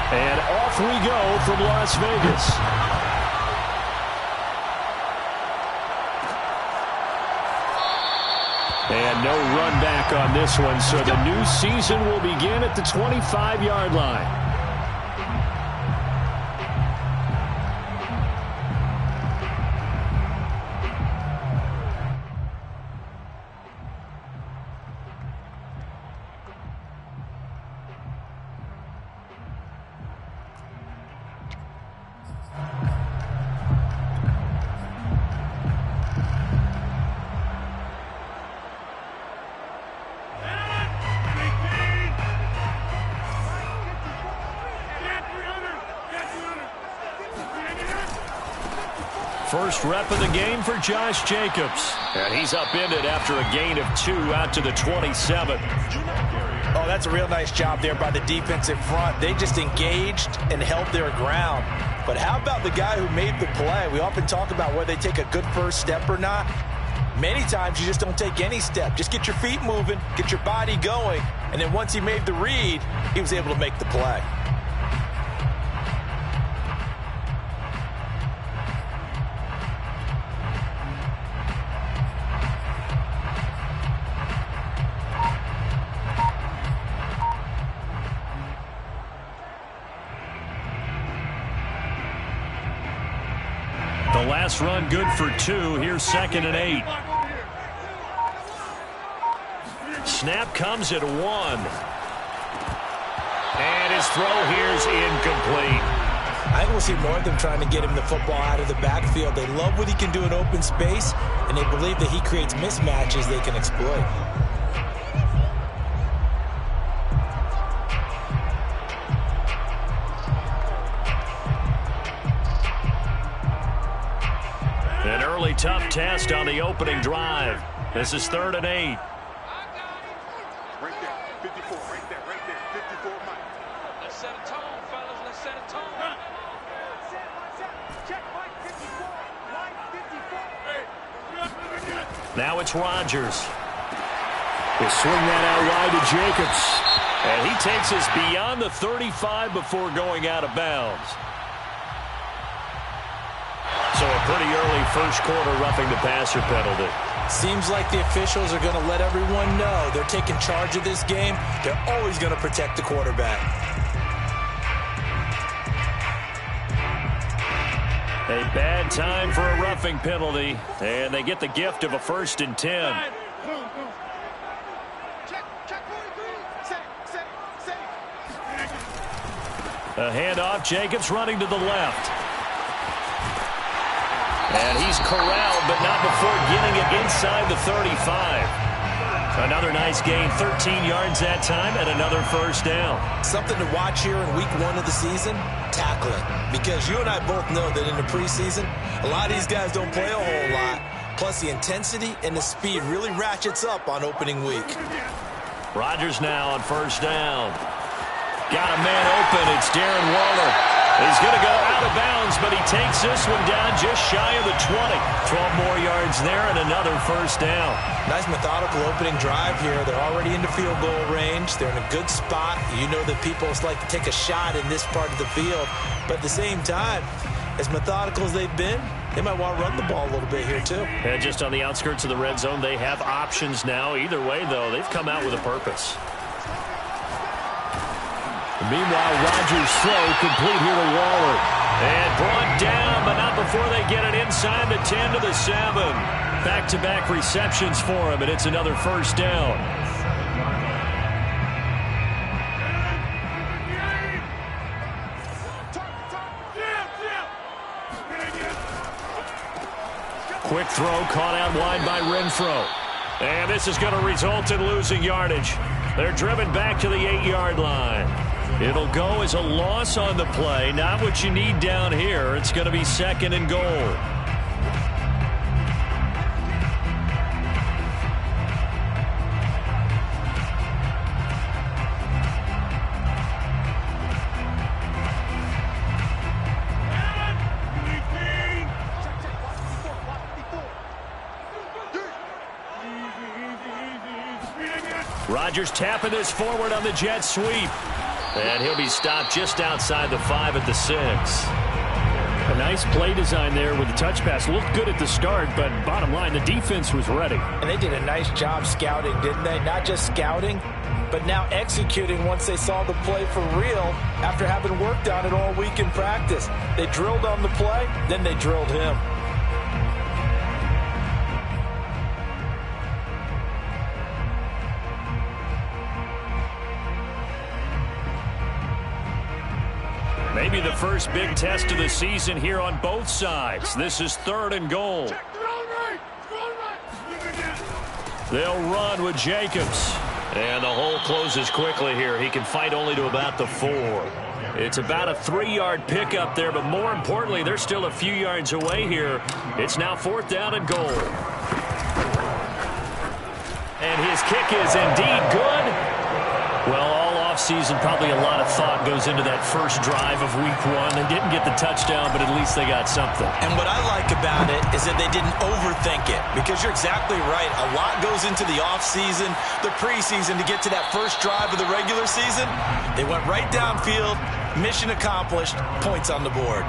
And off we go from Las Vegas. And no run back on this one, so the new season will begin at the 25-yard line. First rep of the game for Josh Jacobs. And he's upended after a gain of 2 out to the 27. Oh, that's a real nice job there by the defensive front. They just engaged and held their ground. But how about the guy who made the play? We often talk about whether they take a good first step or not. Many times you just don't take any step. Just get your feet moving, get your body going, and then once he made the read, he was able to make the play. The last run good for 2. Here's 2nd and 8. Snap comes at 1. And his throw here is incomplete. I think we'll see more of them trying to get him the football out of the backfield. They love what he can do in open space, and they believe that he creates mismatches they can exploit. An early tough test on the opening drive. This is 3rd and 8. Right there, 54, right there, 54, Mike. Let's set a tone, fellas, let's set a tone. Check Mike 54, Mike 54. Now it's Rodgers. He'll swing that out wide to Jacobs. And he takes us beyond the 35 before going out of bounds. So a pretty early first quarter roughing the passer penalty. Seems like the officials are going to let everyone know they're taking charge of this game. They're always going to protect the quarterback. A bad time for a roughing penalty, and they get the gift of a 1st and 10. A handoff, Jacobs running to the left. And he's corralled, but not before getting it inside the 35. Another nice gain, 13 yards that time, and another first down. Something to watch here in week 1 of the season, tackling. Because you and I both know that in the preseason, a lot of these guys don't play a whole lot. Plus, the intensity and the speed really ratchets up on opening week. Rodgers now on first down. Got a man open. It's Darren Waller. He's going to go out of bounds, but he takes this one down just shy of the 20. 12 more yards there and another first down. Nice methodical opening drive here. They're already into field goal range. They're in a good spot. You know that people like to take a shot in this part of the field. But at the same time, as methodical as they've been, they might want to run the ball a little bit here too. And just on the outskirts of the red zone, they have options now. Either way, though, they've come out with a purpose. Meanwhile, Rodgers' throw complete here to Waller. And brought down, but not before they get it inside the 10 to the 7. Back-to-back receptions for him, and it's another first down. Quick throw caught out wide by Renfro. And this is going to result in losing yardage. They're driven back to the 8-yard line. It'll go as a loss on the play. Not what you need down here. It's going to be 2nd and goal. Rodgers tapping this forward on the jet sweep. And he'll be stopped just outside the 5 at the 6. A nice play design there with the touch pass. Looked good at the start, but bottom line, the defense was ready. And they did a nice job scouting, didn't they? Not just scouting, but now executing once they saw the play for real after having worked on it all week in practice. They drilled on the play, then they drilled him. Maybe the first big test of the season here on both sides. This is 3rd and goal. They'll run with Jacobs. And the hole closes quickly here. He can fight only to about the 4. It's about a 3-yard pickup there, but more importantly, they're still a few yards away here. It's now 4th down and goal. And his kick is indeed good. Well, all offseason, probably a lot of thought goes into that first drive of week 1. They didn't get the touchdown, but at least they got something. And what I like about it is that they didn't overthink it, because you're exactly right. A lot goes into the offseason, the preseason, to get to that first drive of the regular season. They went right downfield, mission accomplished, points on the board.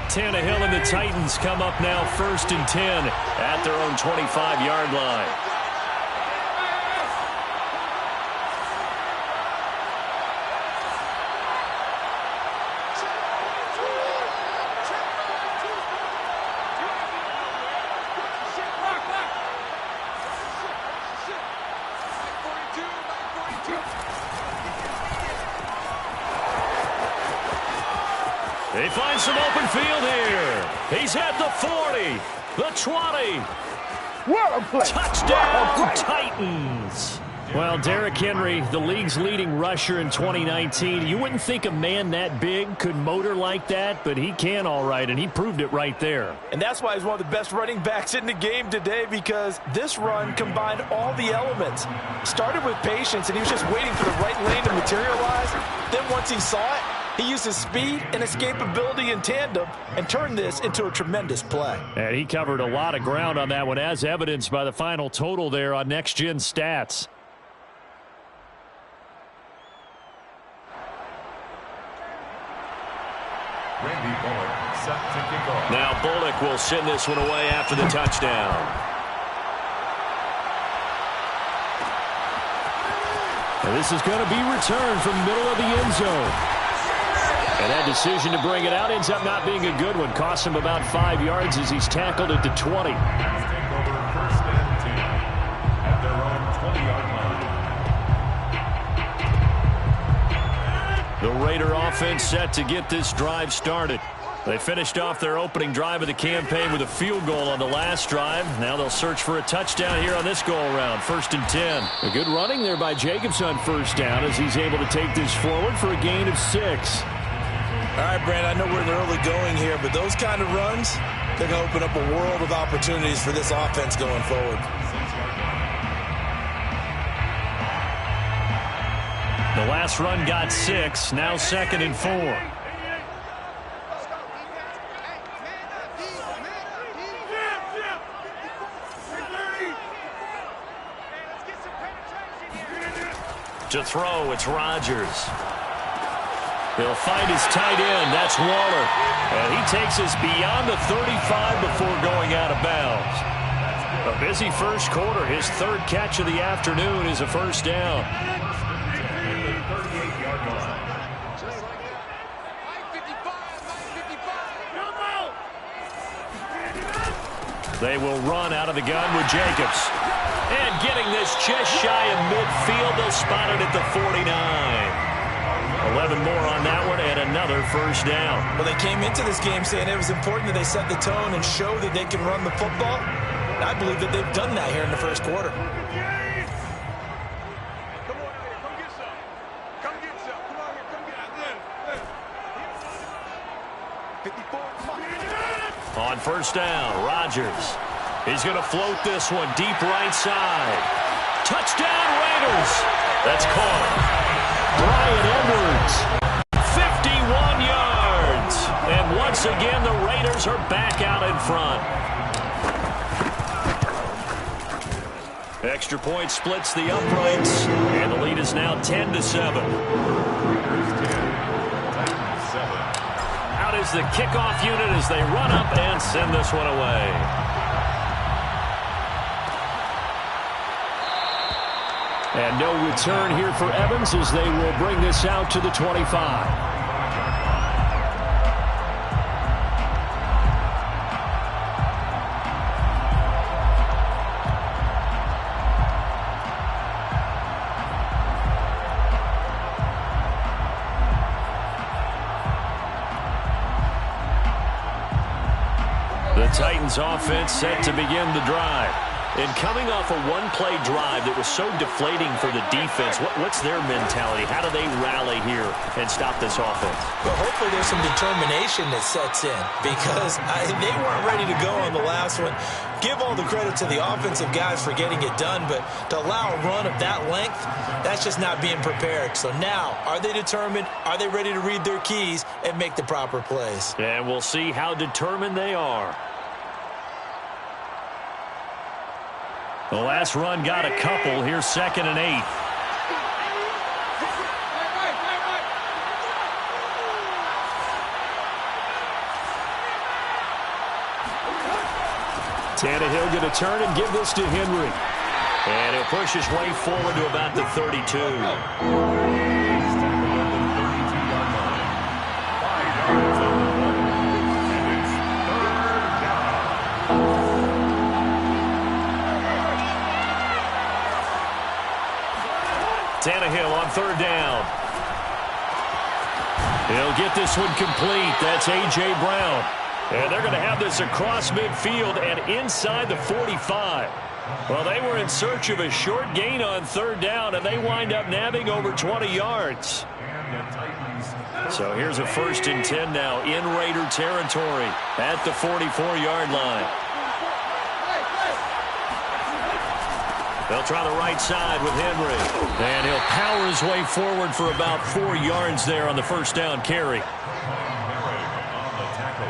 Tannehill and the Titans come up now 1st and 10 at their own 25-yard line. They find some open field here. He's at the 40, the 20. What a play. Touchdown, Titans. Well, Derrick Henry, the league's leading rusher in 2019. You wouldn't think a man that big could motor like that, but he can all right, and he proved it right there. And that's why he's one of the best running backs in the game today, because this run combined all the elements. Started with patience, and he was just waiting for the right lane to materialize. Then once he saw it, he used his speed and escapability in tandem and turned this into a tremendous play. And he covered a lot of ground on that one, as evidenced by the final total there on Next Gen Stats. Randy Bullock set to kick off. Now Bullock will send this one away after the touchdown. And this is going to be returned from the middle of the end zone. And that decision to bring it out ends up not being a good one. Costs him about 5 yards as he's tackled at the 20. Take over 1st and 10 at their own 20-yard line. The Raider offense set to get this drive started. They finished off their opening drive of the campaign with a field goal on the last drive. Now they'll search for a touchdown here on this go-around. 1st and 10. A good running there by Jacobs on 1st down as he's able to take this forward for a gain of 6. All right, Brand, I know we're in the early going here, but those kind of runs, they're going to open up a world of opportunities for this offense going forward. The last run got 6. Now 2nd and 4. To throw, it's Rodgers. He'll find his tight end. That's Waller. And he takes us beyond the 35 before going out of bounds. A busy first quarter. His 3rd catch of the afternoon is a 1st down. They will run out of the gun with Jacobs. And getting this just shy of midfield, they'll spot it at the 49. 11 more on that one, and another 1st down. Well, they came into this game saying it was important that they set the tone and show that they can run the football. And I believe that they've done that here in the 1st quarter. Come on out here. Come get some. Come get some. Come on here. Come get 54. On 1st down, Rodgers. He's going to float this one deep right side. Touchdown, Raiders. That's caught. Bryan Edwards. 51 yards. And once again, the Raiders are back out in front. Extra point splits the uprights, and the lead is now 10-7. Out is the kickoff unit as they run up and send this one away. And no return here for Evans as they will bring this out to the 25. The Titans offense set to begin the drive. And coming off a one-play drive that was so deflating for the defense, what's their mentality? How do they rally here and stop this offense? Well, hopefully there's some determination that sets in because they weren't ready to go on the last one. Give all the credit to the offensive guys for getting it done, but to allow a run of that length, that's just not being prepared. So now, are they determined? Are they ready to read their keys and make the proper plays? And we'll see how determined they are. The last run got a couple. Here's 2nd and 8. Tannehill going to turn and give this to Henry. And he'll push his way forward to about the 32. Tannehill on 3rd down. He'll get this one complete. That's A.J. Brown. And they're going to have this across midfield and inside the 45. Well, they were in search of a short gain on 3rd down, and they wind up nabbing over 20 yards. So here's a 1st and 10 now in Raider territory at the 44-yard line. They'll try the right side with Henry. And he'll power his way forward for about 4 yards there on the 1st down carry. On the tackle.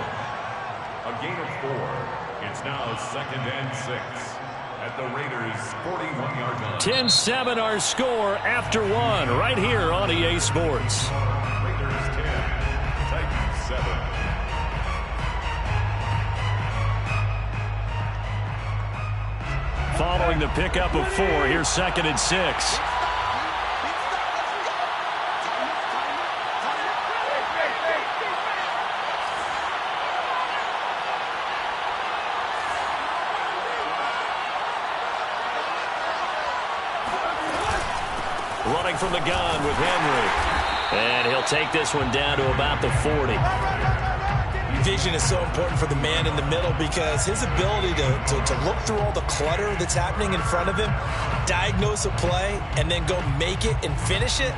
A gain of 4. It's now 2nd and 6 at the Raiders' 41-yard line. 10-7 our score after 1 right here on EA Sports. Raiders 10, Titans 7. Following the pickup of 4, here's 2nd and 6. Running from the gun with Henry. And he'll take this one down to about the 40. Vision is so important for the man in the middle because his ability to look through all the clutter that's happening in front of him, diagnose a play, and then go make it and finish it,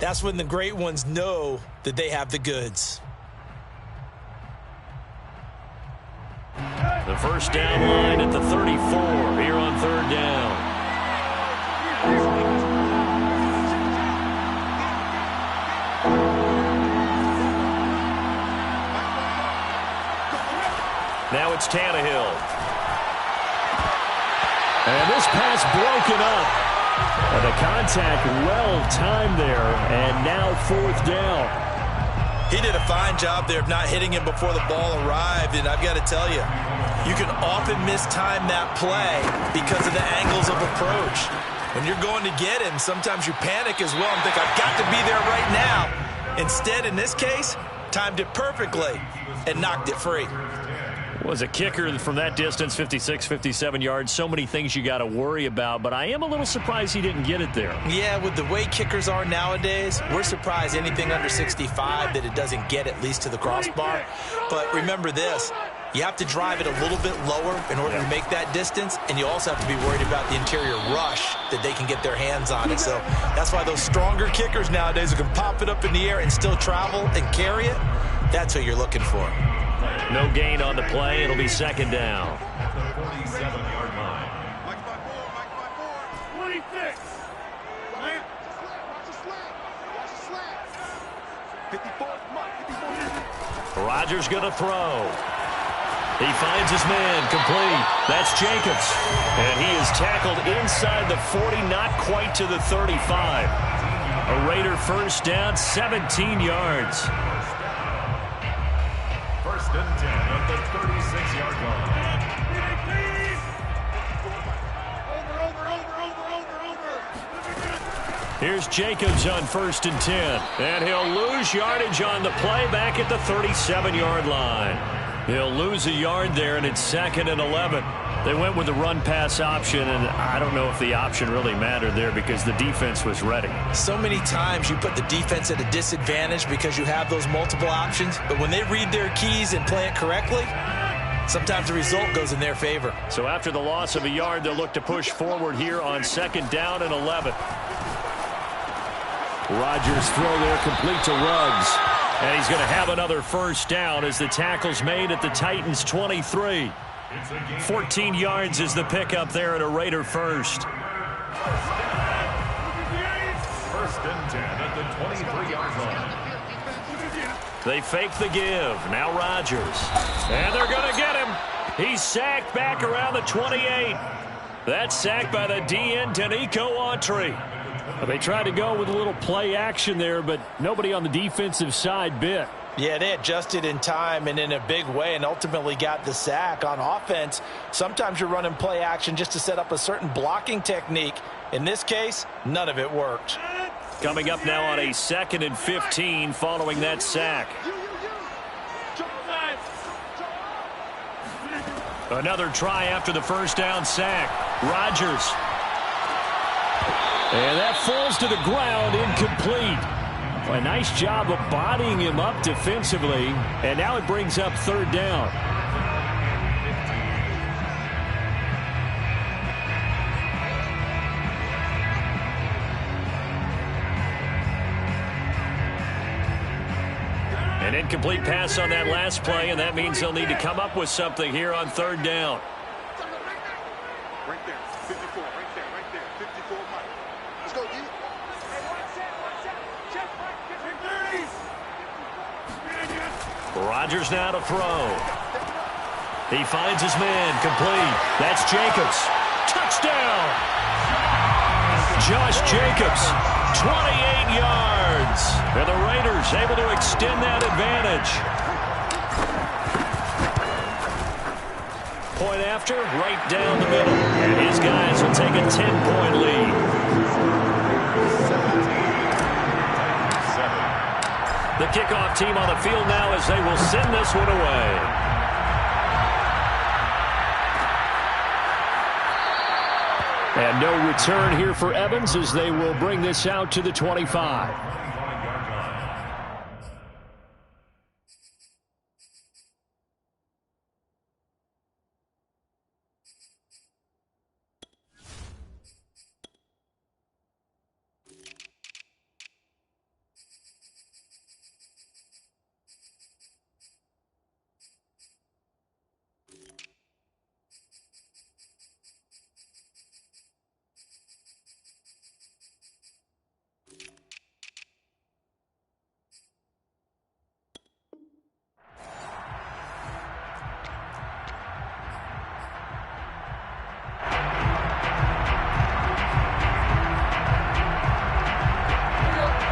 that's when the great ones know that they have the goods. The 1st down line at the 34 here on 3rd down. Now it's Tannehill. And this pass broken up. And the contact well timed there. And now 4th down. He did a fine job there of not hitting him before the ball arrived. And I've got to tell you, you can often mistime that play because of the angles of approach. When you're going to get him, sometimes you panic as well and think, I've got to be there right now. Instead, in this case, timed it perfectly and knocked it free. Was a kicker from that distance, 56, 57 yards. So many things you got to worry about, but I am a little surprised he didn't get it there. Yeah, with the way kickers are nowadays, we're surprised anything under 65 that it doesn't get at least to the crossbar. But remember this, you have to drive it a little bit lower in order to make that distance, and you also have to be worried about the interior rush that they can get their hands on it. So that's why those stronger kickers nowadays who can pop it up in the air and still travel and carry it, that's who you're looking for. No gain on the play. It'll be 2nd down. At the 47-yard line. 26. Rodgers going to throw. He finds his man, complete. That's Jacobs. And he is tackled inside the 40, not quite to the 35. A Raider first down, 17 yards. First and 10 at the 36-yard line. Here's Jacobs on first and 10. And he'll lose yardage on the play back at the 37-yard line. He'll lose a yard there, and it's second and 11. They went with the run-pass option, and I don't know if the option really mattered there because the defense was ready. So many times you put the defense at a disadvantage because you have those multiple options, but when they read their keys and play it correctly, sometimes the result goes in their favor. So after the loss of a yard, they'll look to push forward here on second down and 11. Rodgers throw there complete to Ruggs. And he's going to have another first down as the tackle's made at the Titans' 23. 14 yards is the pickup there at a Raider first. First and 10 at the 23-yard line. They fake the give. Now Rodgers. And they're going to get him. He's sacked back around the 28. That's sacked by the DN, Danico Autry. They tried to go with a little play action there, but nobody on the defensive side bit. Yeah, they adjusted in time and in a big way and ultimately got the sack. On offense, sometimes you're running play action just to set up a certain blocking technique. In this case, none of it worked. Coming up now on a second and 15 following that sack. Another try after the first down sack. Rodgers. And that falls to the ground, incomplete. A nice job of bodying him up defensively, and now it brings up third down. An incomplete pass on that last play, and that means they'll need to come up with something here on third down. Right there, 54, right there, 54, Mike. Let's go, D. Rodgers now to throw. He finds his man, complete. That's Jacobs. Touchdown! Josh Jacobs, 28 yards. And the Raiders able to extend that advantage. Point after, right down the middle. And his guys will take a 10-point lead. The kickoff team on the field now as they will send this one away. And no return here for Evans as they will bring this out to the 25.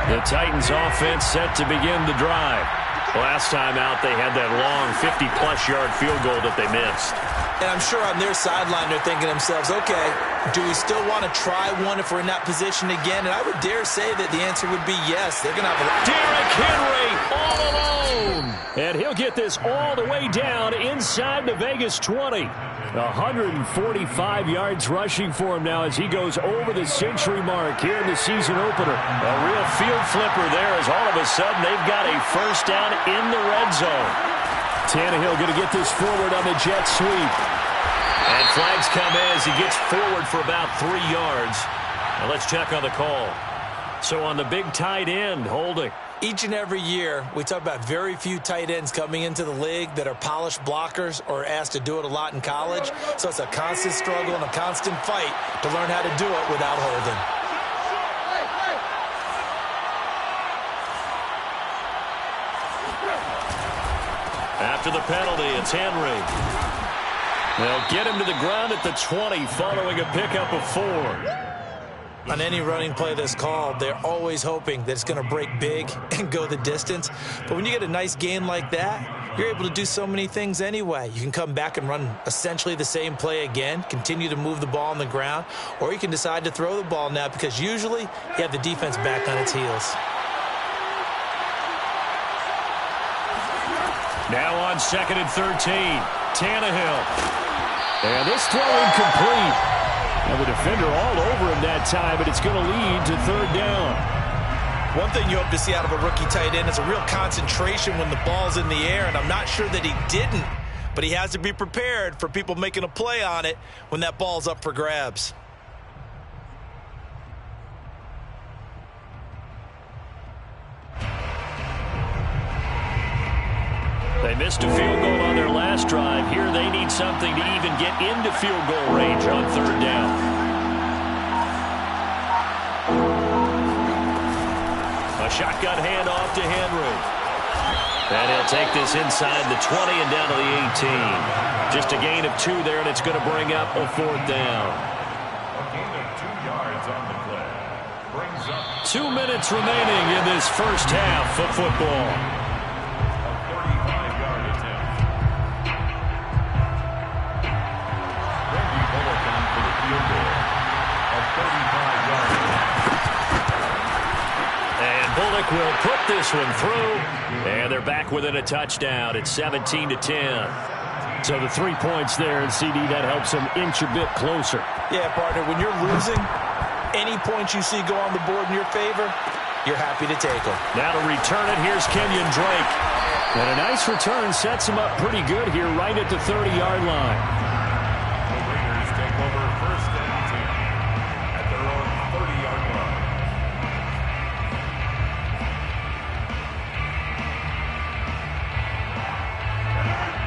The Titans offense set to begin the drive. Last time out, they had that long 50-plus yard field goal that they missed. And I'm sure on their sideline they're thinking to themselves, okay, do we still want to try one if we're in that position again? And I would dare say that the answer would be yes. They're going to have a lot. Derrick Henry all alone. And he'll get this all the way down inside the Vegas 20. 145 yards rushing for him now as he goes over the century mark here in the season opener. A real field flipper there as all of a sudden they've got a first down in the red zone. Tannehill going to get this forward on the jet sweep. And flags come in as he gets forward for about 3 yards. Now let's check on the call. So on the big tight end, holding. Each and every year, we talk about very few tight ends coming into the league that are polished blockers or asked to do it a lot in college. So it's a constant struggle and a constant fight to learn how to do it without holding. After the penalty, it's Henry. They'll get him to the ground at the 20 following a pickup of 4. On any running play that's called, they're always hoping that it's going to break big and go the distance. But when you get a nice gain like that, you're able to do so many things anyway. You can come back and run essentially the same play again, continue to move the ball on the ground, or you can decide to throw the ball now because usually you have the defense back on its heels. Now on 2nd and 13, Tannehill. And this throw incomplete. And the defender all over him that time, but it's going to lead to 3rd down. One thing you hope to see out of a rookie tight end is a real concentration when the ball's in the air, and I'm not sure that he didn't, but he has to be prepared for people making a play on it when that ball's up for grabs. They missed a field goal on their last drive. Here they need something to even get into field goal range on 3rd down. A shotgun handoff to Henry. And he'll take this inside the 20 and down to the 18. Just a gain of 2 there, and it's going to bring up a 4th down. A gain of 2 yards on the play. Brings up 2 minutes remaining in this first half of football. Bullock will put this one through, and they're back within a touchdown. It's 17-10. So the 3 points there, and CD, that helps them inch a bit closer. Yeah, partner, when you're losing, any points you see go on the board in your favor, you're happy to take them. Now to return it, here's Kenyon Drake. And a nice return sets him up pretty good here right at the 30-yard line. the Raiders take over 1st and 10 at their own 30-yard line.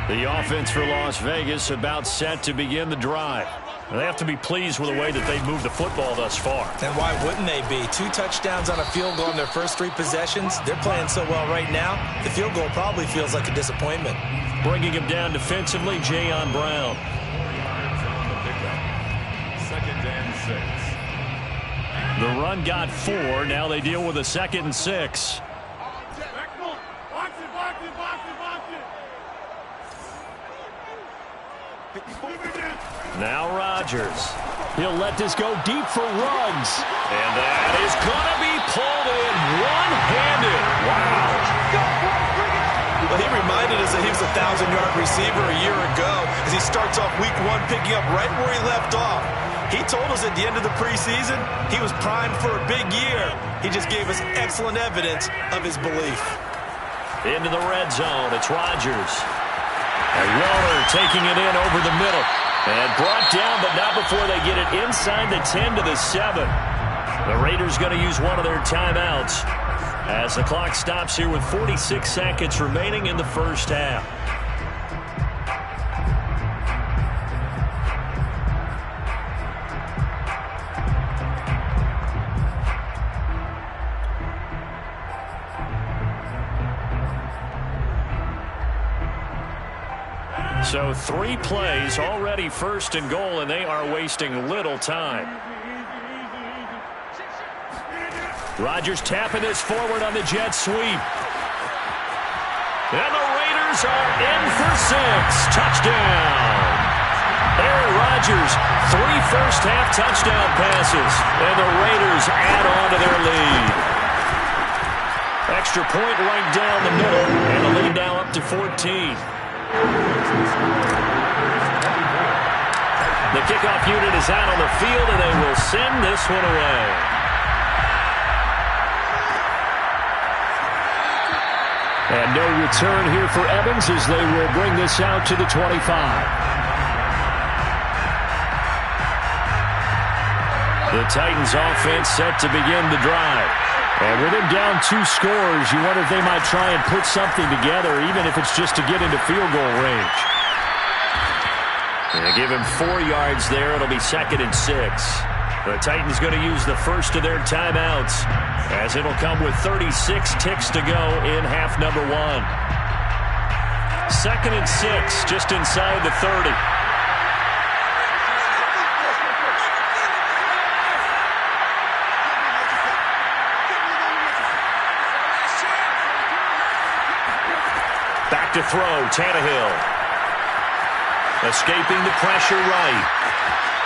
The offense for Las Vegas about set to begin the drive. They have to be pleased with the way that they've moved the football thus far. And why wouldn't they be? 2 touchdowns on a field goal in their first 3 possessions. They're playing so well right now, the field goal probably feels like a disappointment. Bringing him down defensively, Jayon Brown. 2nd and 6. The run got 4. Now they deal with a 2nd and 6. Now Rodgers. He'll let this go deep for Ruggs. And that is going to be pulled in one-handed. Wow. Well, he reminded us that he was a 1,000-yard receiver a year ago as he starts off week 1 picking up right where he left off. He told us at the end of the preseason he was primed for a big year. He just gave us excellent evidence of his belief. Into the red zone. It's Rodgers. And Waller taking it in over the middle. And brought down, but not before they get it inside the 10 to the 7. The Raiders going to use one of their timeouts as the clock stops here with 46 seconds remaining in the first half. So 3 plays, already 1st and goal, and they are wasting little time. Rodgers tapping this forward on the jet sweep. And the Raiders are in for 6. Touchdown. Aaron Rodgers, 3 first-half touchdown passes, and the Raiders add on to their lead. Extra point right down the middle, and the lead now up to 14. The kickoff unit is out on the field, and they will send this one away. And no return here for Evans as they will bring this out to the 25. The Titans offense set to begin the drive. And with them down 2 scores, you wonder if they might try and put something together, even if it's just to get into field goal range. And they give him 4 yards there. It'll be 2nd and 6. The Titans going to use the first of their timeouts as it'll come with 36 ticks to go in half number 1. 2nd and 6, just inside the 30. Back to throw, Tannehill. Escaping the pressure right.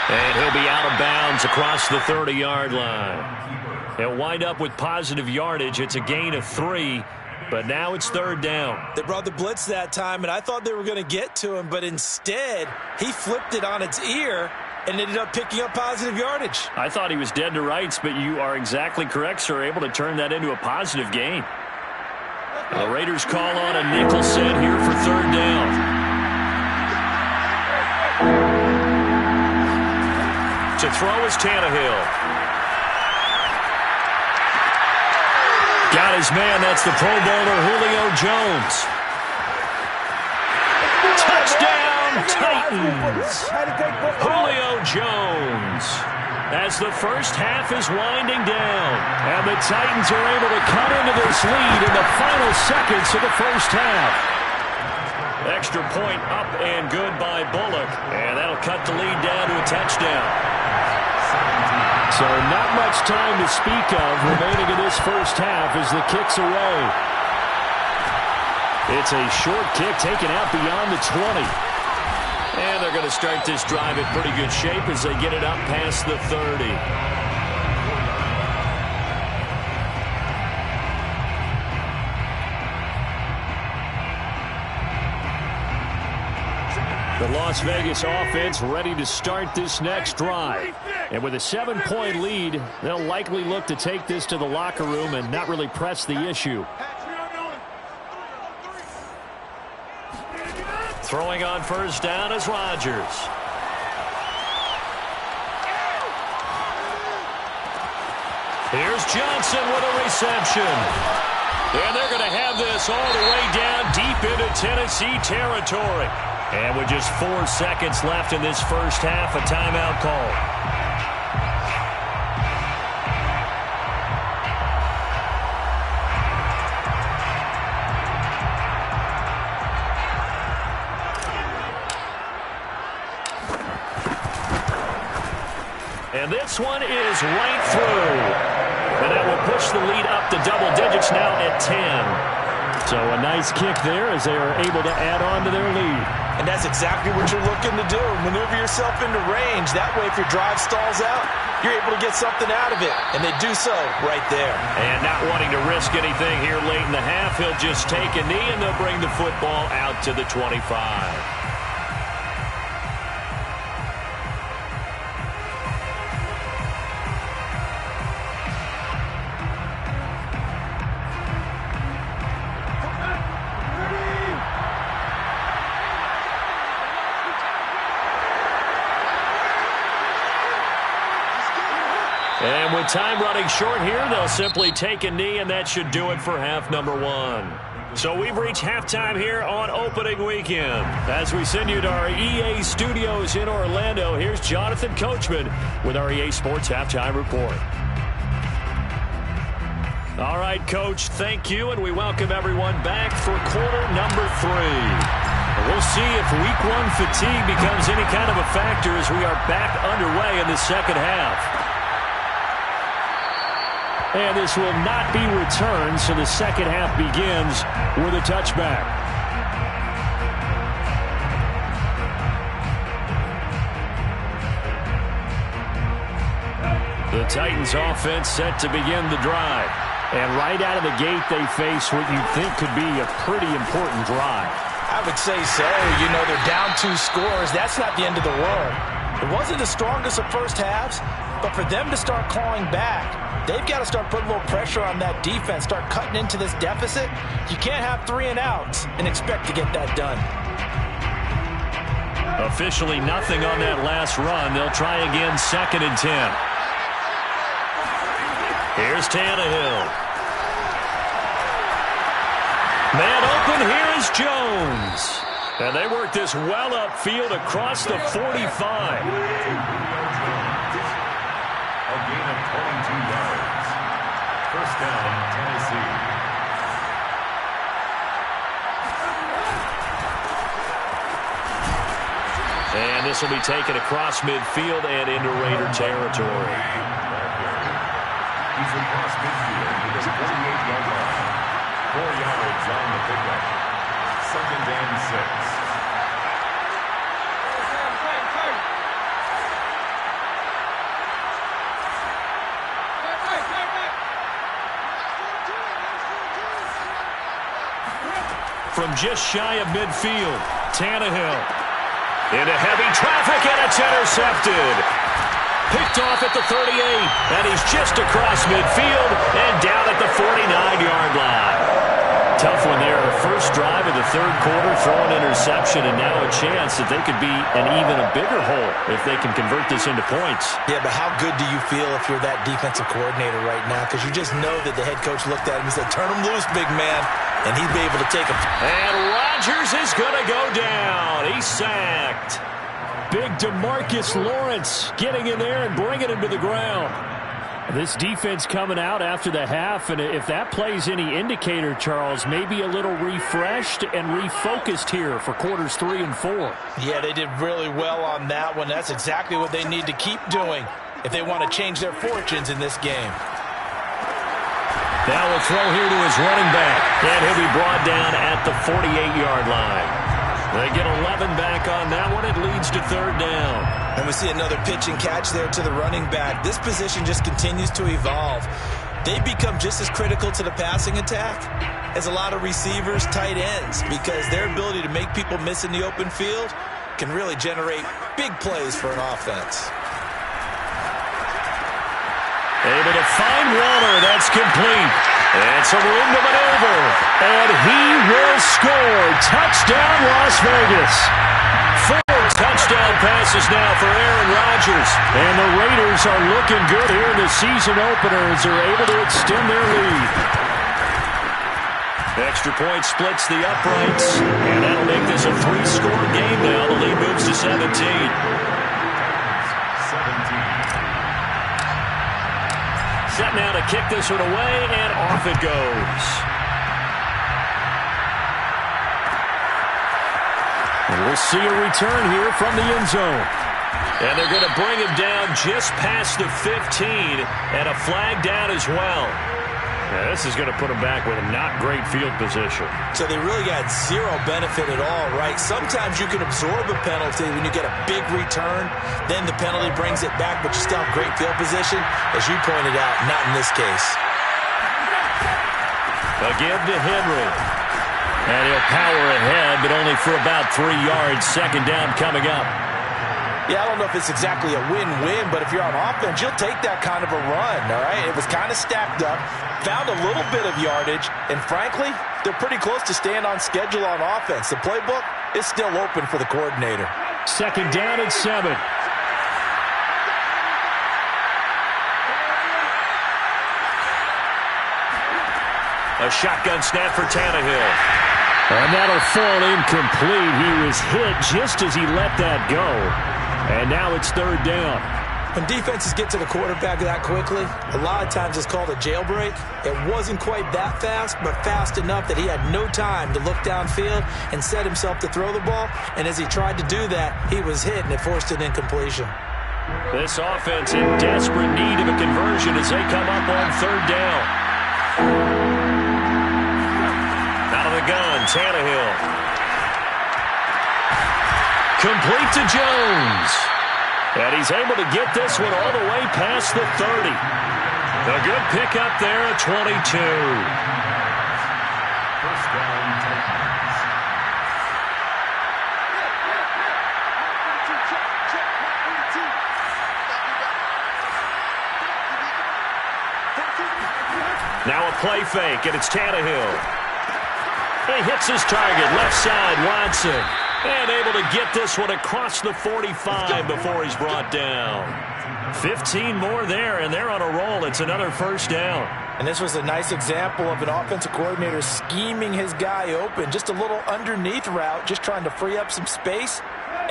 And he'll be out of bounds across the 30-yard line. He'll wind up with positive yardage. It's a gain of 3, but now it's 3rd down. They brought the blitz that time, and I thought they were going to get to him, but instead he flipped it on its ear and ended up picking up positive yardage. I thought he was dead to rights, but you are exactly correct, sir, able to turn that into a positive gain. The Raiders call on a nickel set here for 3rd down. To throw is Tannehill. Got his man. That's the Pro Bowler Julio Jones. Touchdown, Titans. Julio Jones. As the first half is winding down. And the Titans are able to cut into this lead in the final seconds of the first half. Extra point up and good by Bullock. And that'll cut the lead down to a touchdown. So not much time to speak of remaining in this first half as the kick's away. It's a short kick taken out beyond the 20. And they're going to start this drive in pretty good shape as they get it up past the 30. The Las Vegas offense ready to start this next drive. And with a 7-point lead, they'll likely look to take this to the locker room and not really press the issue. Throwing on first down is Rodgers. Here's Johnson with a reception. And they're going to have this all the way down deep into Tennessee territory. And with just 4 seconds left in this first half, a timeout call. And this one is right through. And that will push the lead up to double digits now at 10. So a nice kick there as they are able to add on to their lead. And that's exactly what you're looking to do. Maneuver yourself into range. That way, if your drive stalls out, you're able to get something out of it. And they do so right there. And not wanting to risk anything here late in the half, he'll just take a knee and they'll bring the football out to the 25. And with time running short here, they'll simply take a knee, and that should do it for half number 1. So we've reached halftime here on opening weekend. As we send you to our EA studios in Orlando, here's Jonathan Coachman with our EA Sports Halftime Report. All right, Coach, thank you, and we welcome everyone back for quarter number 3. We'll see if week 1 fatigue becomes any kind of a factor as we are back underway in the second half. And this will not be returned, so the second half begins with a touchback. The Titans offense set to begin the drive. And right out of the gate, they face what you think could be a pretty important drive. I would say so. You know, they're down 2 scores. That's not the end of the world. It wasn't the strongest of first halves, but for them to start clawing back, they've got to start putting a little pressure on that defense, start cutting into this deficit. You can't have 3 and outs and expect to get that done. Officially nothing on that last run. They'll try again, 2nd and 10. Here's Tannehill. Man open, here is Jones. And they work this well upfield across the 45. A gain of 22 yards. First down, Tennessee. This will be taken across midfield and into Raider territory. He's across midfield to the 48-yard line. 4 yards on the pickup. 2nd and 6. From just shy of midfield, Tannehill into heavy traffic, and it's intercepted. Picked off at the 38, and he's just across midfield and down at the 49-yard line. Tough one there. First drive of the third quarter, throw an interception, and now a chance that they could be an even a bigger hole if they can convert this into points. Yeah, but how good do you feel if you're that defensive coordinator right now? Because you just know that the head coach looked at him and said, turn him loose, big man, and he'd be able to take him. And Rodgers is going to go down. He's sacked. Big DeMarcus Lawrence getting in there and bringing him to the ground. This defense coming out after the half, and if that plays any indicator, Charles, maybe a little refreshed and refocused here for quarters 3 and 4. Yeah, they did really well on that one. That's exactly what they need to keep doing if they want to change their fortunes in this game. Now we'll throw here to his running back, and he'll be brought down at the 48-yard line. They get 11 back on that one. It leads to 3rd down. And we see another pitch and catch there to the running back. This position just continues to evolve. They become just as critical to the passing attack as a lot of receivers, tight ends, because their ability to make people miss in the open field can really generate big plays for an offense. Able to find Waller. That's complete. And some room to maneuver. And he will score. Touchdown, Las Vegas. 4 touchdown passes now for Aaron Rodgers. And the Raiders are looking good here in the season opener as they're able to extend their lead. Extra point splits the uprights. And that'll make this a 3-score game now. The lead moves to 17. Set now to kick this one away, and off it goes. And we'll see a return here from the end zone. And they're going to bring him down just past the 15, and a flag down as well. Yeah, this is going to put him back with a not great field position. So they really got zero benefit at all, right? Sometimes you can absorb a penalty when you get a big return. Then the penalty brings it back, but you still have great field position. As you pointed out, not in this case. Again to Henry. And he'll power ahead, but only for about 3 yards. 2nd down coming up. Yeah, I don't know if it's exactly a win-win, but if you're on offense, you'll take that kind of a run, all right? It was kind of stacked up, found a little bit of yardage, and frankly, they're pretty close to staying on schedule on offense. The playbook is still open for the coordinator. 2nd down and 7. A shotgun snap for Tannehill. And that'll fall incomplete. He was hit just as he let that go. And now it's 3rd down. When defenses get to the quarterback that quickly, a lot of times it's called a jailbreak. It wasn't quite that fast, but fast enough that he had no time to look downfield and set himself to throw the ball. And as he tried to do that, he was hit, and it forced an incompletion. This offense in desperate need of a conversion as they come up on 3rd down. Out of the gun, Tannehill. Complete to Jones. And he's able to get this one all the way past the 30. A good pickup there at 22. 1st down, Titans. Now a play fake, and it's Tannehill. He hits his target, left side, Watson. And able to get this one across the 45 before he's brought down. 15 more there, and they're on a roll. It's another 1st down. And this was a nice example of an offensive coordinator scheming his guy open. Just a little underneath route, just trying to free up some space,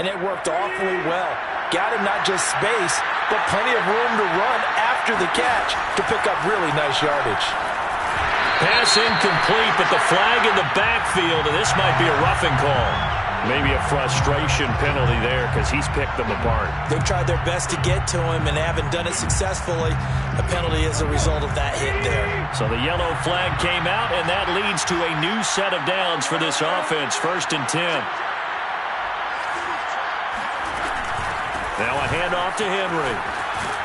and it worked awfully well. Got him not just space, but plenty of room to run after the catch to pick up really nice yardage. Pass incomplete, but the flag in the backfield, and this might be a roughing call. Maybe a frustration penalty there because he's picked them apart. They've tried their best to get to him and haven't done it successfully. A penalty is a result of that hit there. So the yellow flag came out, and that leads to a new set of downs for this offense. 1st and 10. Now a handoff to Henry.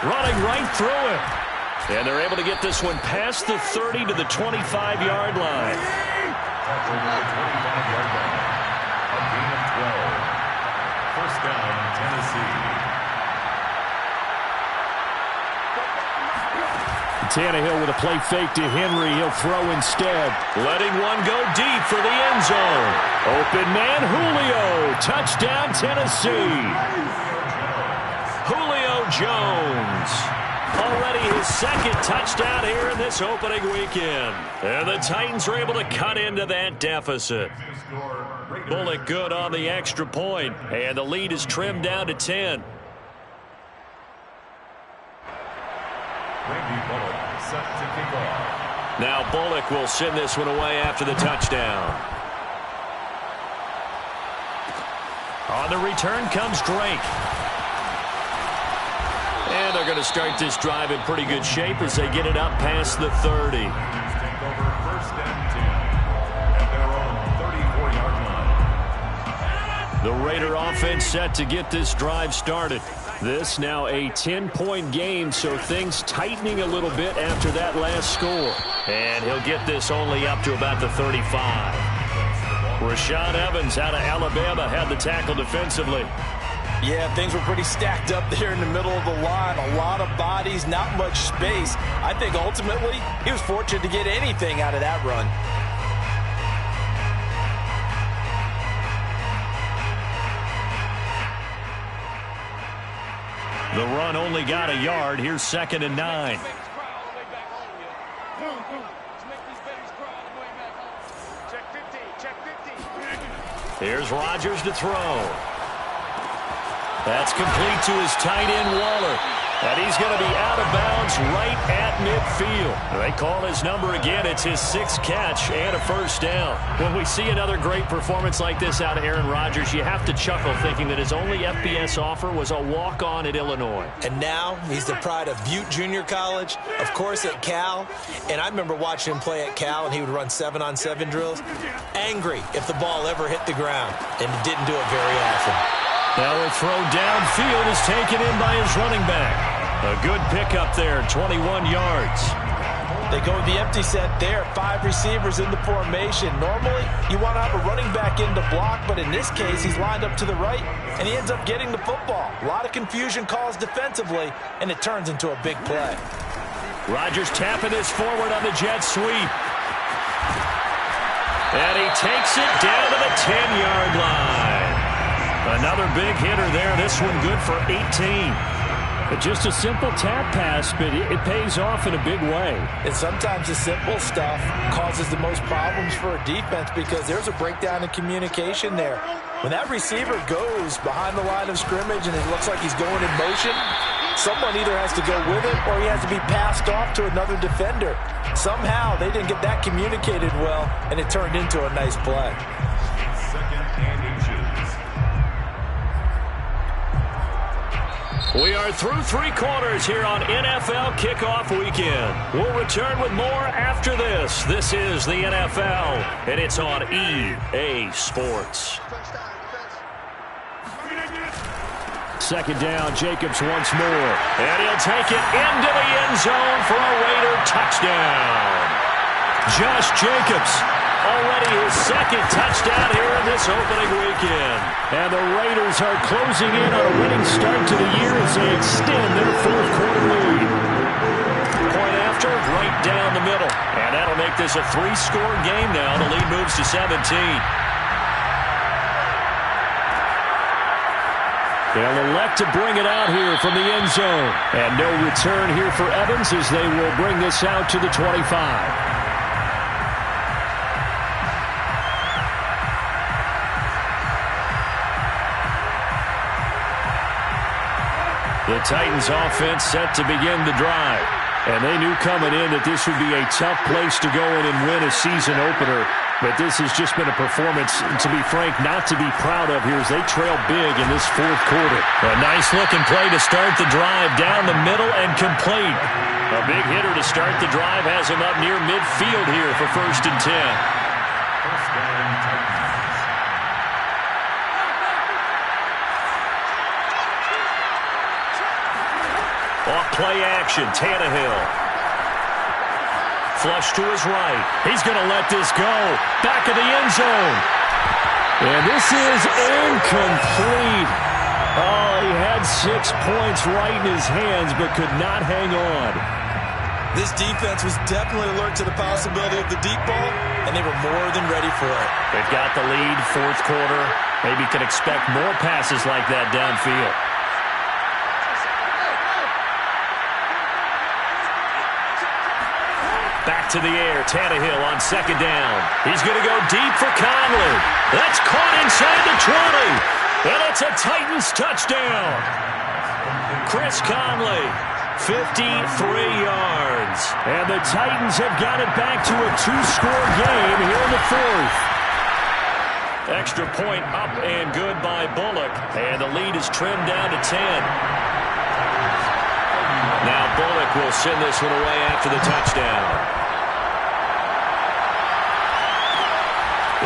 Running right through him. And they're able to get this one past the 30 to the 25-yard line. Tackle to the 25-yard line. A gain of 12. First down, Tennessee. Tannehill with a play fake to Henry. He'll throw instead. Letting one go deep for the end zone. Open man, Julio. Touchdown, Tennessee. Julio Jones. Already his second touchdown here in this opening weekend. And the Titans are able to cut into that deficit. Bullock good on the extra point. And the lead is trimmed down to 10. Randy Bullock set to kick off. Now Bullock will send this one away after the touchdown. On the return comes Drake. And they're going to start this drive in pretty good shape as they get it up past the 30. Take over 1st and 10 at their own 34-yard line. The Raider offense set to get this drive started. This now a 10-point game, so things tightening a little bit after that last score. And he'll get this only up to about the 35. Rashaan Evans out of Alabama had the tackle defensively. Yeah, things were pretty stacked up there in the middle of the line. A lot of bodies, not much space. I think ultimately he was fortunate to get anything out of that run. The run only got a yard. Here's 2nd and 9. Here's Rodgers to throw. That's complete to his tight end, Waller. And he's going to be out of bounds right at midfield. They call his number again. It's his 6th catch and a first down. When we see another great performance like this out of Aaron Rodgers, you have to chuckle thinking that his only FBS offer was a walk-on at Illinois. And now he's the pride of Butte Junior College, of course at Cal. And I remember watching him play at Cal, and he would run 7-on-7 drills. Angry if the ball ever hit the ground, and it didn't do it very often. Now a throw downfield is taken in by his running back. A good pickup there, 21 yards. They go with the empty set there, 5 receivers in the formation. Normally, you want to have a running back in to block, but in this case, he's lined up to the right, and he ends up getting the football. A lot of confusion calls defensively, and it turns into a big play. Rodgers tapping this forward on the jet sweep. And he takes it down to the 10-yard line. Another big hitter there. This one good for 18. Just a simple tap pass, but it pays off in a big way. And sometimes the simple stuff causes the most problems for a defense because there's a breakdown in communication there. When that receiver goes behind the line of scrimmage and it looks like he's going in motion, someone either has to go with it or he has to be passed off to another defender. Somehow they didn't get that communicated well, and it turned into a nice play. 2nd and inches. We are through 3 quarters here on NFL Kickoff Weekend. We'll return with more after this. This is the NFL, and it's on EA Sports. 2nd down, Jacobs once more. And he'll take it into the end zone for a Raider touchdown. Josh Jacobs, already his 2nd touchdown here in this opening weekend. And the Raiders are closing in on a winning start to the year as they extend their 4th quarter lead. Point after, right down the middle. And that'll make this a 3-score game now. The lead moves to 17. They'll elect to bring it out here from the end zone. And no return here for Evans as they will bring this out to the 25. The Titans offense set to begin the drive. And they knew coming in that this would be a tough place to go in and win a season opener. But this has just been a performance, to be frank, not to be proud of here as they trail big in this fourth quarter. A nice-looking play to start the drive down the middle and complete. A big hitter to start the drive has him up near midfield here for 1st and 10. First down, Titans. Off play action, Tannehill. Flush to his right. He's going to let this go. Back of the end zone. And this is incomplete. Oh, he had 6 points right in his hands but could not hang on. This defense was definitely alert to the possibility of the deep ball, and they were more than ready for it. They've got the lead, fourth quarter. Maybe can expect more passes like that downfield. Back to the air, Tannehill on 2nd down. He's going to go deep for Conley. That's caught inside the 20. And it's a Titans touchdown. Chris Conley, 53 yards. And the Titans have got it back to a 2-score game here in the fourth. Extra point up and good by Bullock. And the lead is trimmed down to 10. Now Bullock will send this one away after the touchdown.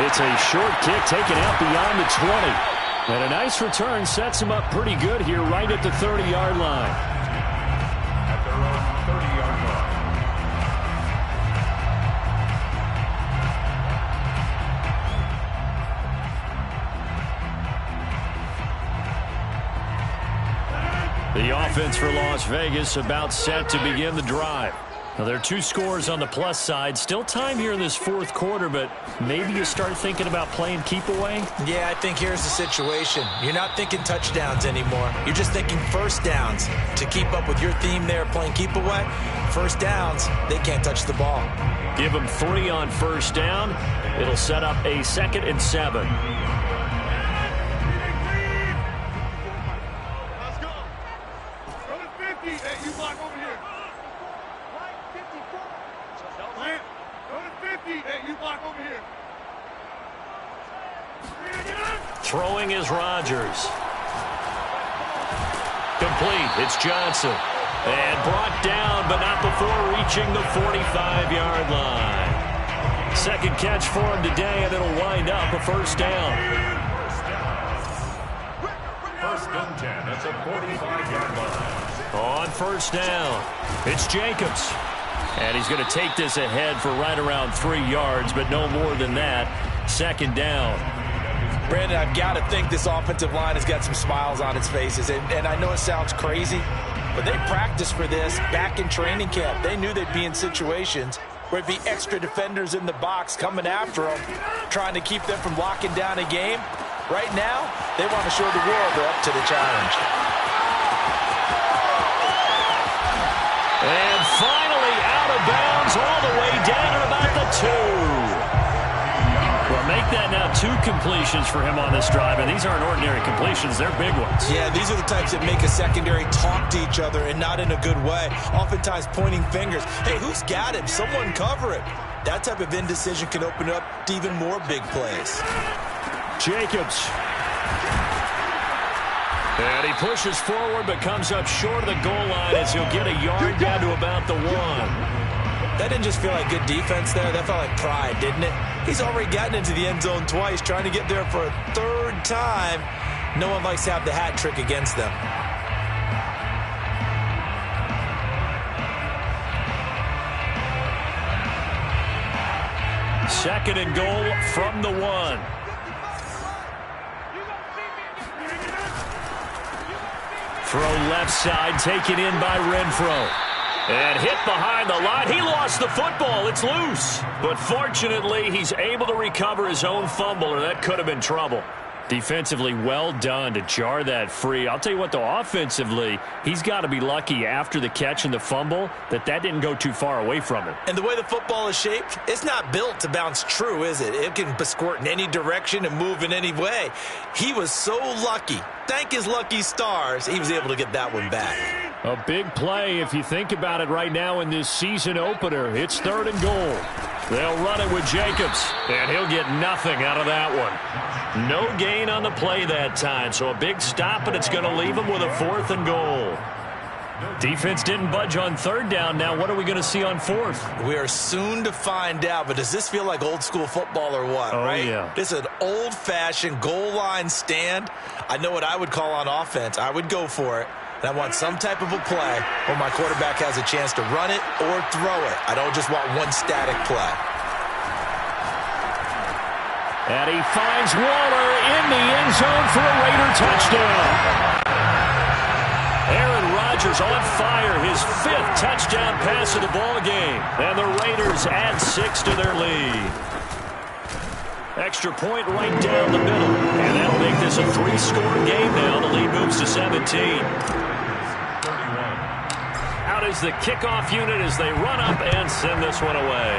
It's a short kick taken out beyond the 20. And a nice return sets him up pretty good here right at the 30-yard line. At their own 30-yard line. The offense for Las Vegas about set to begin the drive. Now, there are 2 scores on the plus side. Still time here in this fourth quarter, but maybe you start thinking about playing keep away? Yeah, I think here's the situation. You're not thinking touchdowns anymore. You're just thinking first downs. To keep up with your theme there, playing keep away, first downs, they can't touch the ball. Give them 3 on first down. It'll set up a 2nd and 7. Let's go. Go to 50. Hey, you block over here. Clint, go to 50. Hey, you block over here. Throwing is Rodgers. Complete. It's Johnson. And brought down, but not before reaching the 45-yard line. 2nd catch for him today, and it'll wind up a first down. First and 10. That's a 45-yard line. On first down, it's Jacobs. And he's going to take this ahead for right around 3 yards, but no more than that. 2nd down. Brandon, I've got to think this offensive line has got some smiles on its faces. And I know it sounds crazy, but they practiced for this back in training camp. They knew they'd be in situations where it'd be extra defenders in the box coming after them, trying to keep them from locking down a game. Right now, they want to show the world they're up to the challenge. And finally out of bounds all the way down at about the 2. Well, make that now 2 completions for him on this drive, and these aren't ordinary completions. They're big ones. Yeah, these are the types that make a secondary talk to each other and not in a good way. Oftentimes pointing fingers. Hey, who's got him? Someone cover it. That type of indecision can open up to even more big plays. Jacobs. And he pushes forward but comes up short of the goal line as he'll get a yard down to about the 1. That didn't just feel like good defense there. That felt like pride, didn't it? He's already gotten into the end zone twice, trying to get there for a 3rd time. No one likes to have the hat trick against them. Second and goal from the 1. Throw left side, taken in by Renfrow. And hit behind the line. He lost the football. It's loose. But fortunately, he's able to recover his own fumble, and that could have been trouble. Defensively, well done to jar that free. I'll tell you what, though, offensively, he's got to be lucky after the catch and the fumble that didn't go too far away from him. And the way the football is shaped, it's not built to bounce true, is it? It can squirt in any direction and move in any way. He was so lucky. Thank his lucky stars, he was able to get that one back. A big play if you think about it right now in this season opener. It's 3rd and goal. They'll run it with Jacobs, and he'll get nothing out of that one. No gain on the play that time, so a big stop, and it's going to leave him with a 4th and goal. Defense didn't budge on 3rd down. Now what are we going to see on 4th? We are soon to find out, but does this feel like old school football or what, right? Yeah. This is an old-fashioned goal line stand. I know what I would call on offense. I would go for it. And I want some type of a play where my quarterback has a chance to run it or throw it. I don't just want one static play. And he finds Waller in the end zone for a Raider touchdown. Aaron Rodgers on fire, his 5th touchdown pass of the ball game. And the Raiders add 6 to their lead. Extra point right down the middle. And that'll make this a 3-score game now. The lead moves to 17. Out is the kickoff unit as they run up and send this one away.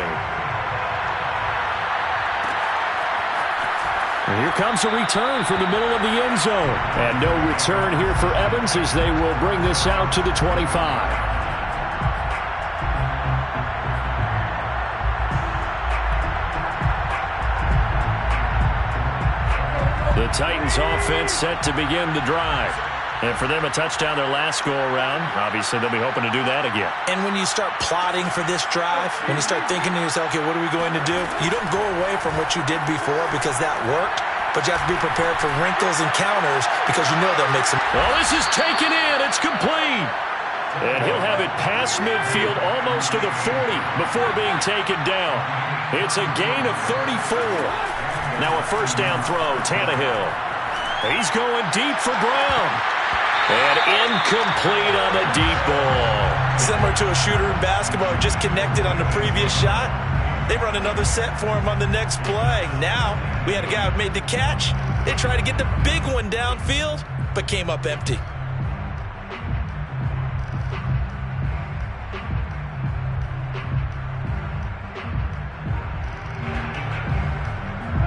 And here comes a return from the middle of the end zone. And no return here for Evans as they will bring this out to the 25. The Titans offense set to begin the drive. And for them, a touchdown their last go-around. Obviously, they'll be hoping to do that again. And when you start plotting for this drive, when you start thinking to yourself, okay, what are we going to do? You don't go away from what you did before because that worked, but you have to be prepared for wrinkles and counters because you know they'll make some. Well, this is taken in. It's complete. And he'll have it past midfield almost to the 40 before being taken down. It's a gain of 34. Now a 1st down throw, Tannehill. He's going deep for Brown. And incomplete on the deep ball. Similar to a shooter in basketball who just connected on the previous shot. They run another set for him on the next play. Now we had a guy who made the catch. They tried to get the big one downfield, but came up empty.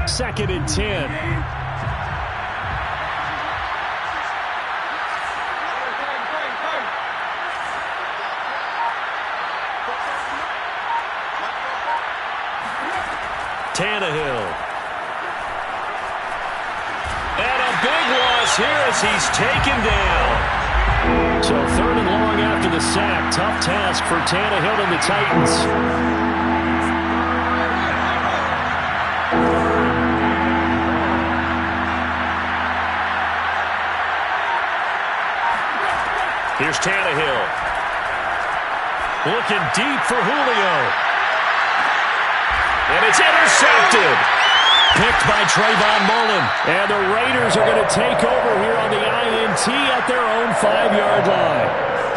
Second and 10. Tannehill. And a big loss here as he's taken down. So 3rd and long after the sack. Tough task for Tannehill and the Titans. Here's Tannehill. Looking deep for Julio. And it's intercepted. Picked by Trayvon Mullen. And the Raiders are going to take over here on the INT at their own 5-yard line.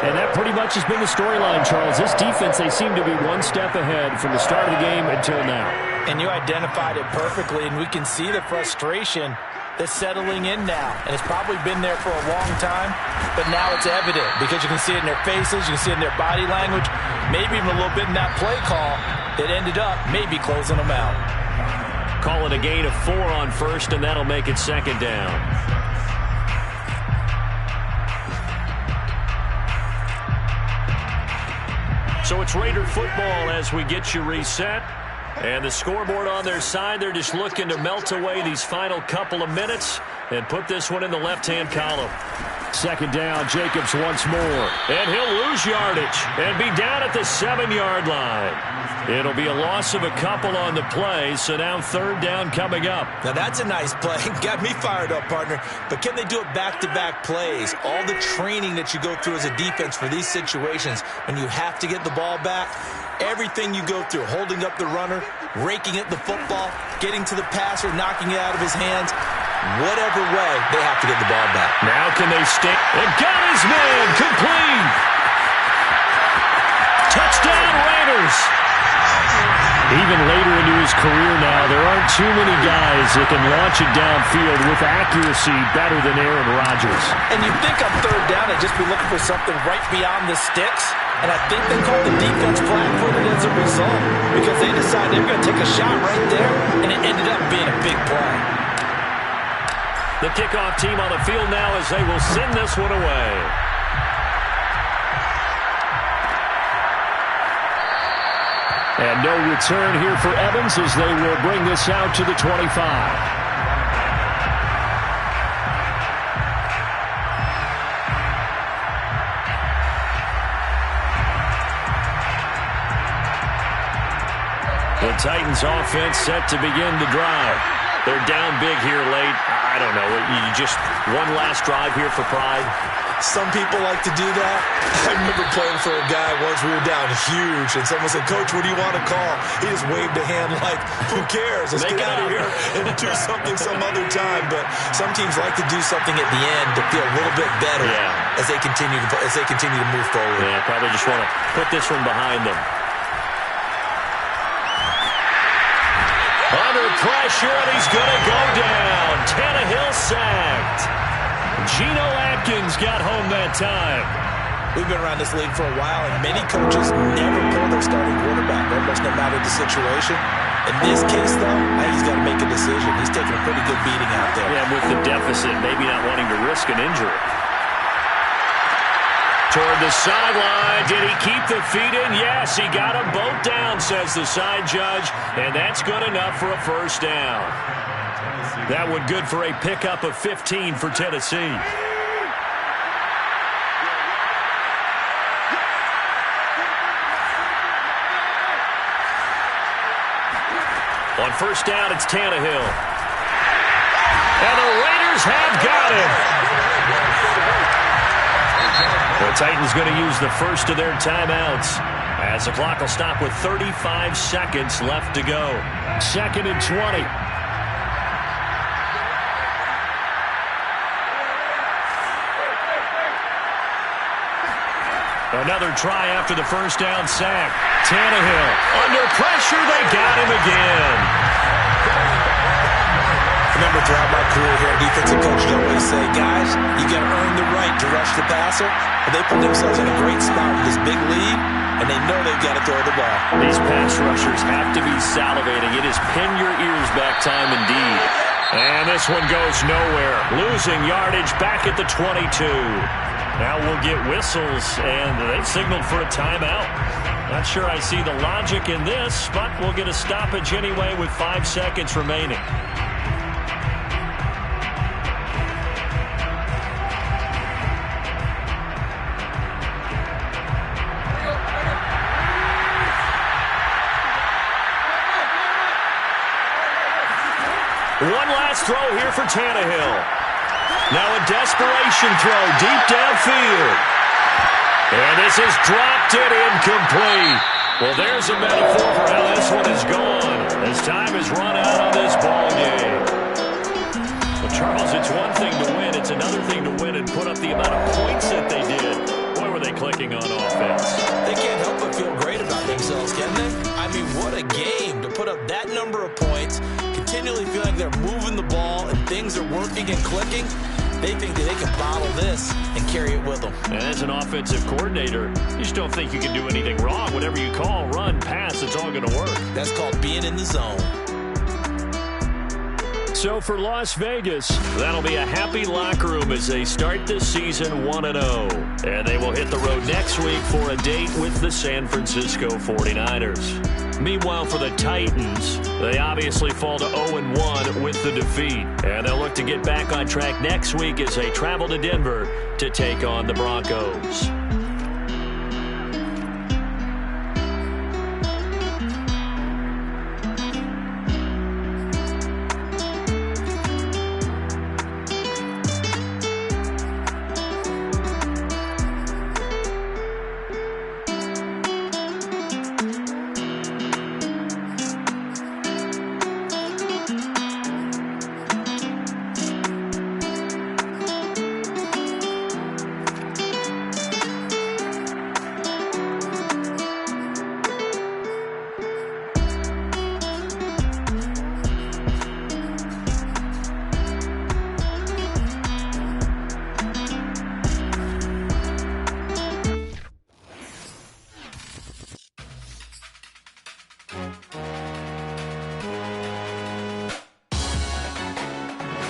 And that pretty much has been the storyline, Charles. This defense, they seem to be one step ahead from the start of the game until now. And you identified it perfectly, and we can see the frustration that's settling in now. And it's probably been there for a long time, but now it's evident because you can see it in their faces, you can see it in their body language, maybe even a little bit in that play call that ended up maybe closing them out. Call it a gain of 4 on 1st, and that'll make it 2nd down. So it's Raider football as we get you reset. And the scoreboard on their side, they're just looking to melt away these final couple of minutes and put this one in the left-hand column. 2nd down, Jacobs once more. And he'll lose yardage and be down at the 7-yard line. It'll be a loss of a couple on the play, so now 3rd down coming up. Now that's a nice play. Got me fired up, partner. But can they do it back-to-back plays? All the training that you go through as a defense for these situations, when you have to get the ball back, everything you go through, holding up the runner, raking at the football, getting to the passer, knocking it out of his hands, whatever way, they have to get the ball back. Now can they stay? And got his man complete. Touchdown Raiders. Even later into his career now, there aren't too many guys that can launch it downfield with accuracy better than Aaron Rodgers. And you think on 3rd down, they'd just be looking for something right beyond the sticks. And I think they called the defense flat-footed as a result because they decided they were going to take a shot right there, and it ended up being a big play. The kickoff team on the field now as they will send this one away. And no return here for Evans as they will bring this out to the 25. The Titans offense set to begin the drive. They're down big here late. I don't know. You just one last drive here for pride. Some people like to do that. I remember playing for a guy once. We were down huge, and someone said, "Coach, what do you want to call?" He just waved a hand like, "Who cares? Let's get out of here and do something some other time." But some teams like to do something at the end to feel a little bit better as they continue to move forward. Yeah, probably just want to put this one behind them. Under pressure, and he's going to go down. Tannehill sacked. Geno Atkins got home that time. We've been around this league for a while, and many coaches never pull their starting quarterback, almost no matter the situation. In this case, though, I think he's got to make a decision. He's taking a pretty good beating out there. Yeah, with the deficit, maybe not wanting to risk an injury. Toward the sideline. Did he keep the feet in? Yes, he got them both down, says the side judge, and that's good enough for a first down. That one good for a pickup of 15 for Tennessee. On first down, it's Tannehill. And the Raiders have got him. The Titans going to use the first of their timeouts as the clock will stop with 35 seconds left to go. 2nd and 20. Another try after the first down sack. Tannehill under pressure. They got him again. Remember, throughout my career here, defensive coaches always say, guys, you got to earn the right to rush the passer. But they put themselves in a great spot with this big lead, and they know they've got to throw the ball. These pass rushers have to be salivating. It is pin your ears back time indeed. And this one goes nowhere. Losing yardage back at the 22. Now we'll get whistles, and they've signaled for a timeout. Not sure I see the logic in this, but we'll get a stoppage anyway with 5 seconds remaining. One last throw here for Tannehill. Now a desperation throw deep downfield. And this is dropped it incomplete. Well, there's a metaphor for how this one is gone. As time has run out on this ball game. Well, Charles, it's one thing to win. It's another thing to win and put up the amount of points that they did. Boy, were they clicking on offense. They can't help but feel great about themselves, can they? I mean, what a game to put up that number of points, continually feeling like they're moving the ball and things are working and clicking. They think that they can bottle this and carry it with them. And as an offensive coordinator, you just don't think you can do anything wrong. Whatever you call, run, pass, it's all going to work. That's called being in the zone. So for Las Vegas, that'll be a happy locker room as they start this season 1-0. And they will hit the road next week for a date with the San Francisco 49ers. Meanwhile, for the Titans, they obviously fall to 0-1 with the defeat. And they'll look to get back on track next week as they travel to Denver to take on the Broncos.